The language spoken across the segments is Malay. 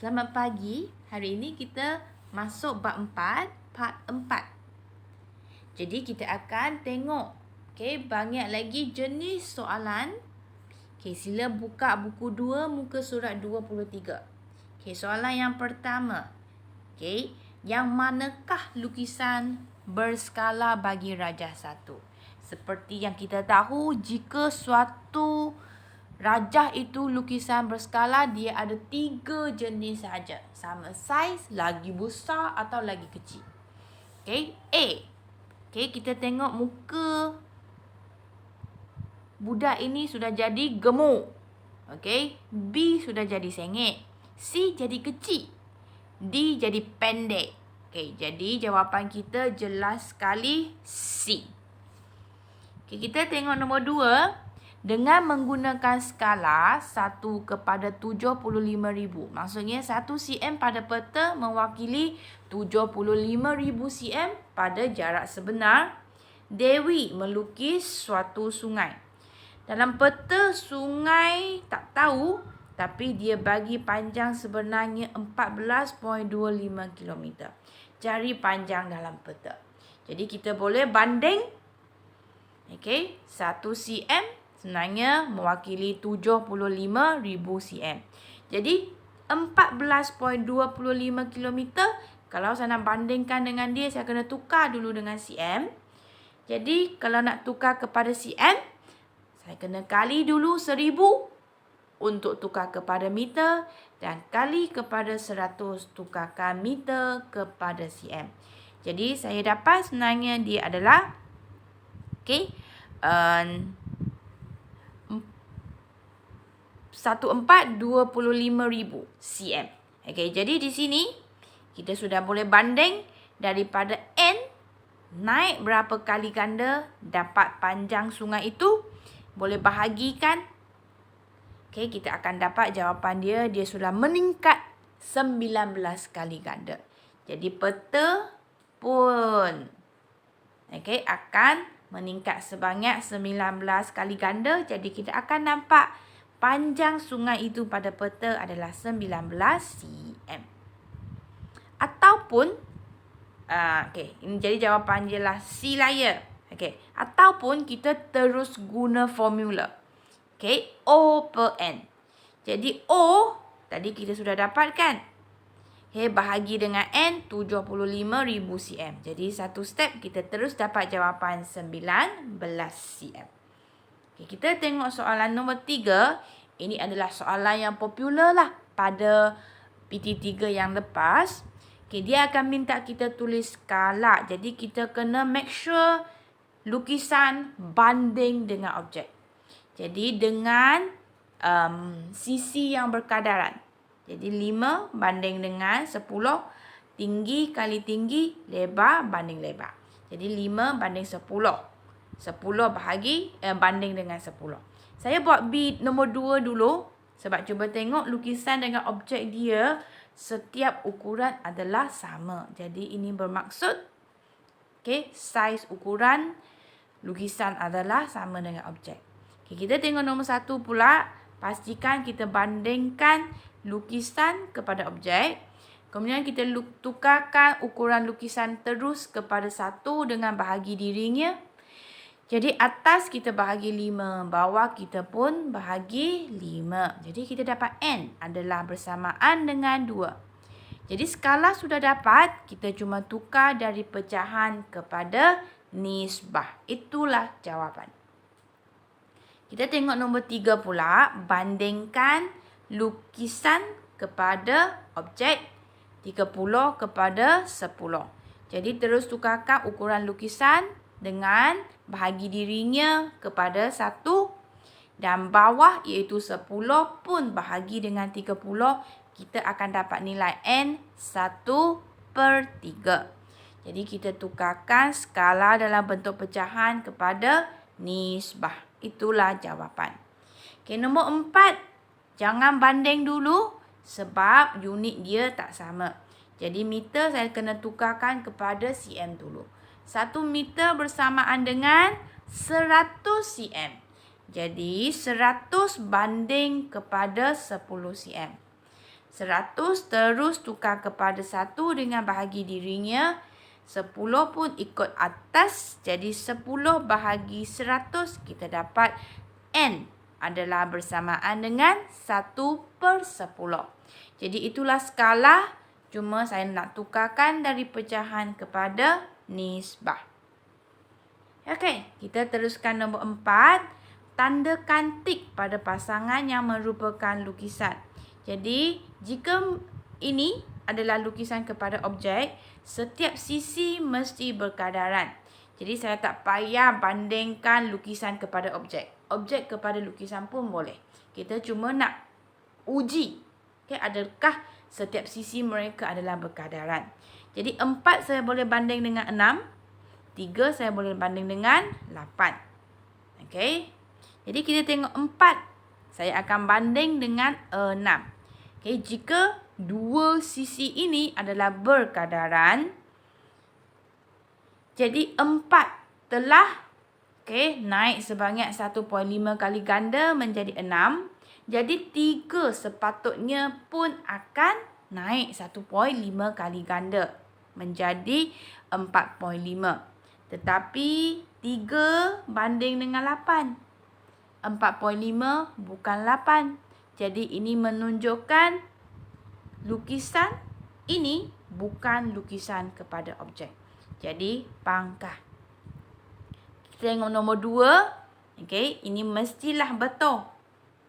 Selamat pagi. Hari ini kita masuk bab 4, part 4. Jadi kita akan tengok banyak lagi jenis soalan. Sila buka buku 2 muka surat 23. Soalan yang pertama. Yang manakah lukisan berskala bagi rajah 1? Seperti yang kita tahu, jika suatu rajah itu lukisan berskala, dia ada 3 jenis sahaja. Sama saiz, lagi besar atau lagi kecil. A. Kita tengok muka budak ini sudah jadi gemuk. B sudah jadi sengit. C jadi kecil. D jadi pendek. Jadi jawapan kita jelas sekali C. Kita tengok nombor 2. Dengan menggunakan skala 1/75,000. Maksudnya 1 cm pada peta mewakili 75,000 cm pada jarak sebenar. Dewi melukis suatu sungai. Dalam peta sungai tak tahu, tapi dia bagi panjang sebenarnya 14.25 km. Cari panjang dalam peta. Jadi kita boleh banding. 1 cm sebenarnya mewakili 75,000 cm. Jadi 14.25 km. Kalau saya nak bandingkan dengan dia, saya kena tukar dulu dengan cm. Jadi kalau nak tukar kepada cm, saya kena kali dulu 1000 untuk tukar kepada meter, dan kali kepada 100 tukarkan meter kepada cm. Jadi saya dapat sebenarnya dia adalah 1425,000 cm. Jadi di sini kita sudah boleh banding daripada N naik berapa kali ganda dapat panjang sungai itu. Boleh bahagikan. Kita akan dapat jawapan dia sudah meningkat 19 kali ganda. Jadi peta pun akan meningkat sebanyak 19 kali ganda. Jadi kita akan nampak panjang sungai itu pada peta adalah 19 cm. Ataupun ini jadi jawapan dia lah C layer. Ataupun kita terus guna formula. O per N. Jadi O tadi kita sudah dapatkan. Bahagi dengan N 75,000 cm. Jadi satu step kita terus dapat jawapan 19 cm. Kita tengok soalan nombor 3. Ini adalah soalan yang popular lah pada PT3 yang lepas. Dia akan minta kita tulis skala. Jadi kita kena make sure lukisan banding dengan objek. Jadi dengan sisi yang berkadaran. Jadi 5 banding dengan 10. Tinggi kali tinggi, lebar banding lebar. Jadi 5 banding 10. 10 banding dengan 10. Saya buat B nombor 2 dulu. Sebab cuba tengok lukisan dengan objek dia, setiap ukuran adalah sama. Jadi ini bermaksud saiz ukuran lukisan adalah sama dengan objek. Kita tengok nombor 1 pula. Pastikan kita bandingkan lukisan kepada objek. Kemudian kita tukarkan ukuran lukisan terus kepada 1 dengan bahagi dirinya. Jadi atas kita bahagi 5, bawah kita pun bahagi 5. Jadi kita dapat N adalah bersamaan dengan 2. Jadi skala sudah dapat, kita cuma tukar dari pecahan kepada nisbah. Itulah jawapan. Kita tengok nombor 3 pula. Bandingkan lukisan kepada objek 30 kepada 10. Jadi terus tukarkan ukuran lukisan dengan bahagi dirinya kepada 1. Dan bawah iaitu 10 pun bahagi dengan 30. Kita akan dapat nilai N 1/3. Jadi kita tukarkan skala dalam bentuk pecahan kepada nisbah. Itulah jawapan. Nombor 4. Jangan banding dulu sebab unit dia tak sama. Jadi meter saya kena tukarkan kepada cm dulu. 1 meter bersamaan dengan 100 cm. Jadi 100 banding kepada 10 cm. 100 terus tukar kepada 1 dengan bahagi dirinya. 10 pun ikut atas. Jadi 10 bahagi 100 kita dapat N adalah bersamaan dengan 1/10. Jadi itulah skala. Cuma saya nak tukarkan dari pecahan kepada nisbah. Okey, kita teruskan nombor 4. Tandakan tik pada pasangan yang merupakan lukisan. Jadi, jika ini adalah lukisan kepada objek, setiap sisi mesti berkadaran. Jadi, saya tak payah bandingkan lukisan kepada objek. Objek kepada lukisan pun boleh. Kita cuma nak uji. Okay, adakah setiap sisi mereka adalah berkadaran. Jadi, 4 saya boleh banding dengan 6. 3 saya boleh banding dengan 8. Okey. Jadi kita tengok 4. Saya akan banding dengan 6. Okey, jika dua sisi ini adalah berkadaran, jadi 4 telah naik sebanyak 1.5 kali ganda menjadi 6. Jadi 3 sepatutnya pun akan naik 1.5 kali ganda menjadi 4.5. Tetapi 3 banding dengan 8. 4.5 bukan 8. Jadi ini menunjukkan lukisan ini bukan lukisan kepada objek. Jadi pangkah. Kita tengok nombor 2. Okey, ini mestilah betul.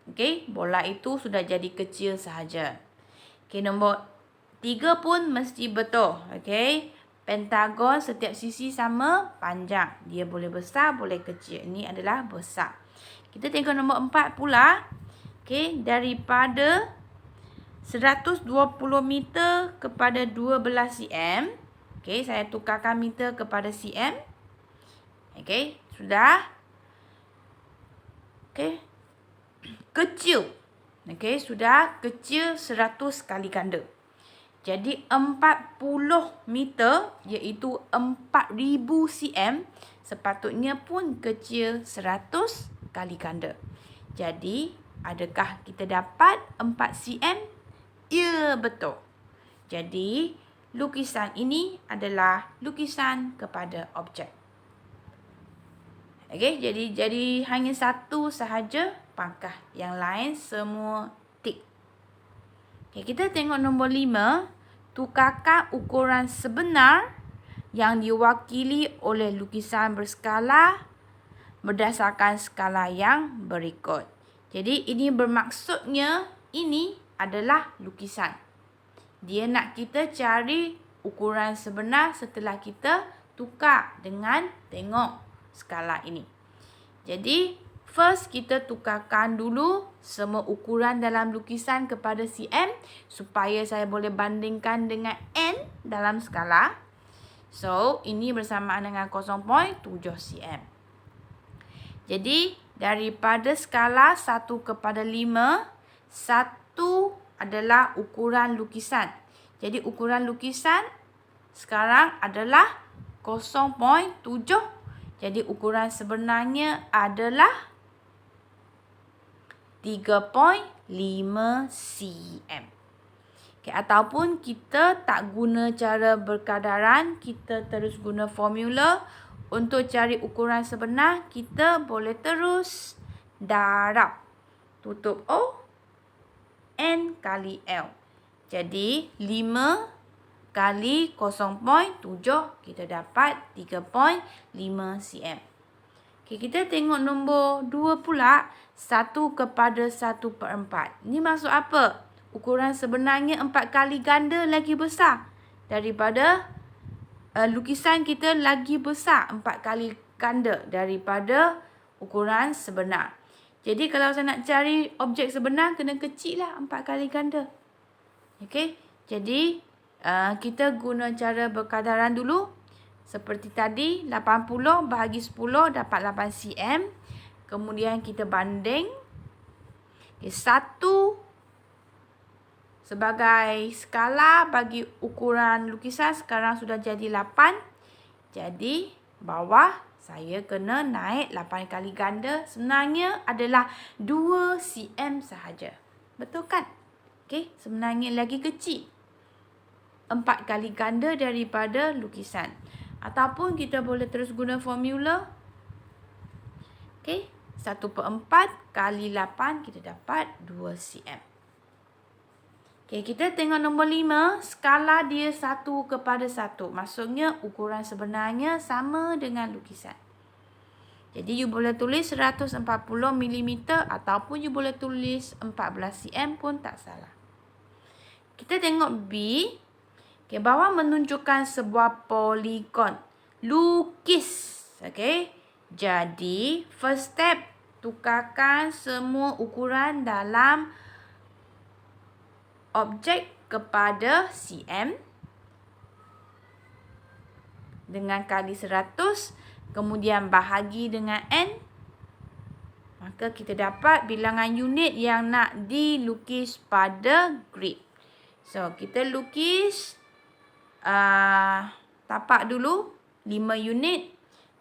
Okey, bola itu sudah jadi kecil sahaja. Okey, nombor 3 pun mesti betul. Okey. Pentagon setiap sisi sama panjang. Dia boleh besar, boleh kecil. Ini adalah besar. Kita tengok nombor 4 pula. Okey, daripada 120 meter kepada 12 cm. Okey, saya tukarkan meter kepada cm. Okey, sudah. Okey. Kecil. Okey, sudah kecil 100 kali ganda. Jadi 40 meter iaitu 4000 cm sepatutnya pun kecil 100 kali ganda. Jadi adakah kita dapat 4 cm? Ya, betul. Jadi lukisan ini adalah lukisan kepada objek. Okey, jadi hanya satu sahaja pangkah. Yang lain semua tik. Okey, kita tengok nombor 5. Tukarkan ukuran sebenar yang diwakili oleh lukisan berskala berdasarkan skala yang berikut. Jadi ini bermaksudnya ini adalah lukisan. Dia nak kita cari ukuran sebenar setelah kita tukar dengan tengok skala ini. Jadi first kita tukarkan dulu semua ukuran dalam lukisan kepada cm supaya saya boleh bandingkan dengan n dalam skala. So, ini bersamaan dengan 0.7 cm. Jadi, daripada skala 1 kepada 5, 1 adalah ukuran lukisan. Jadi, ukuran lukisan sekarang adalah 0.7. Jadi, ukuran sebenarnya adalah 3.5 cm. Okay, ataupun kita tak guna cara berkadaran, kita terus guna formula. Untuk cari ukuran sebenar, kita boleh terus darab. Tutup O, N kali L. Jadi, 5 kali 0.7, kita dapat 3.5 cm. Okay, kita tengok nombor 2 pula. 1 kepada 1/4. Ini maksud apa? Ukuran sebenarnya 4 kali ganda lagi besar. Daripada lukisan kita lagi besar 4 kali ganda daripada ukuran sebenar. Jadi kalau saya nak cari objek sebenar, kena kecil lah 4 kali ganda. Okey. Jadi kita guna cara berkadaran dulu. Seperti tadi, 80 bahagi 10 dapat 8 cm. Kemudian kita banding. Okay, 1 sebagai skala bagi ukuran lukisan sekarang sudah jadi 8. Jadi bawah saya kena naik 8 kali ganda. Sebenarnya adalah 2 cm sahaja. Betul kan? Okey, sebenarnya lagi kecil. 4 kali ganda daripada lukisan. Ataupun kita boleh terus guna formula. Okey, 1/4 kali 8 kita dapat 2 cm. Okey, kita tengok nombor 5. Skala dia 1:1. Maksudnya ukuran sebenarnya sama dengan lukisan. Jadi you boleh tulis 140 mm ataupun you boleh tulis 14 cm pun tak salah. Kita tengok B. Okay, bawah menunjukkan sebuah poligon. Lukis. Okay. Jadi, first step, tukarkan semua ukuran dalam objek kepada cm dengan kali 100. Kemudian bahagi dengan N. Maka kita dapat bilangan unit yang nak dilukis pada grid. So, kita lukis tapak dulu 5 unit.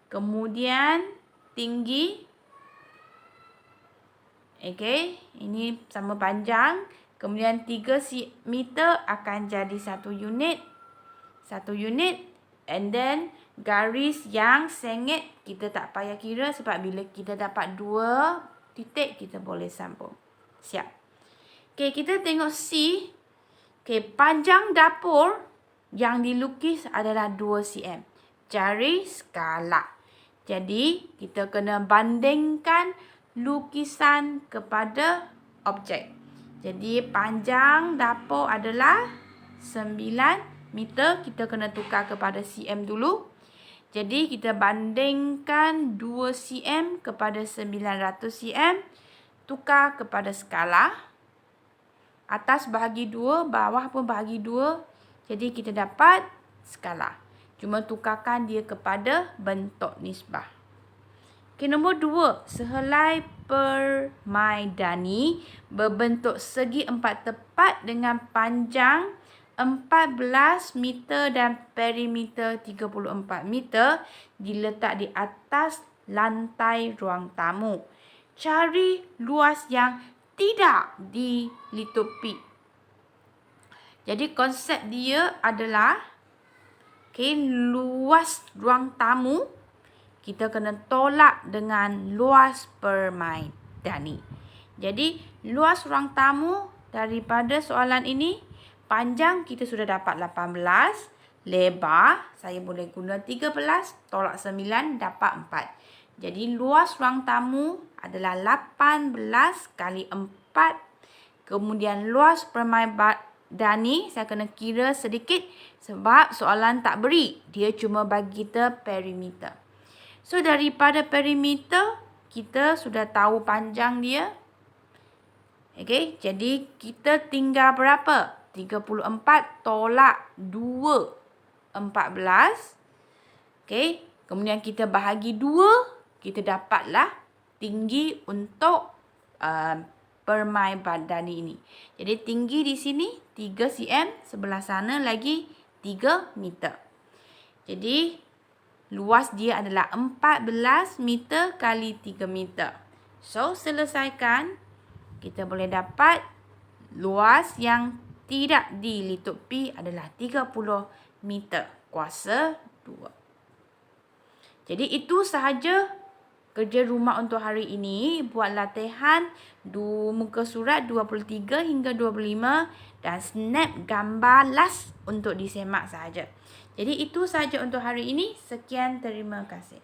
Kemudian tinggi. Okay, ini sama panjang. Kemudian 3 meter akan jadi 1 unit. 1 unit. And then garis yang sengit kita tak payah kira sebab bila kita dapat 2 titik kita boleh sambung. Siap. Okay, kita tengok C. Okay, panjang dapur yang dilukis adalah 2 cm. Cari skala. Jadi, kita kena bandingkan lukisan kepada objek. Jadi, panjang dapur adalah 9 meter. Kita kena tukar kepada cm dulu. Jadi, kita bandingkan 2 cm kepada 900 cm. Tukar kepada skala. Atas bahagi 2, bawah pun bahagi 2. Jadi, kita dapat skala. Cuma tukarkan dia kepada bentuk nisbah. Okay, nombor 2. Sehelai permaidani berbentuk segi 4 tepat dengan panjang 14 meter dan perimeter 34 meter diletak di atas lantai ruang tamu. Cari luas yang tidak dilitupi. Jadi konsep dia adalah luas ruang tamu kita kena tolak dengan luas permaidani. Jadi luas ruang tamu daripada soalan ini, panjang kita sudah dapat 18, lebar saya boleh guna 13, tolak 9 dapat 4. Jadi luas ruang tamu adalah 18 kali 4. Kemudian luas permaidani saya kena kira sedikit sebab soalan tak beri. Dia cuma bagi kita perimeter. So daripada perimeter kita sudah tahu panjang dia. Okey, jadi kita tinggal berapa? 34 tolak 2, 14. Okey, kemudian kita bahagi 2, kita dapatlah tinggi untuk permaidani ini. Jadi tinggi di sini 3 cm, sebelah sana lagi 3 meter. Jadi luas dia adalah 14 meter kali 3 meter. So selesaikan, kita boleh dapat luas yang tidak dilitupi adalah 30 meter kuasa 2. Jadi itu sahaja kerja rumah untuk hari ini. Buat latihan muka surat 23 hingga 25 dan snap gambar last untuk disemak sahaja. Jadi itu sahaja untuk hari ini. Sekian, terima kasih.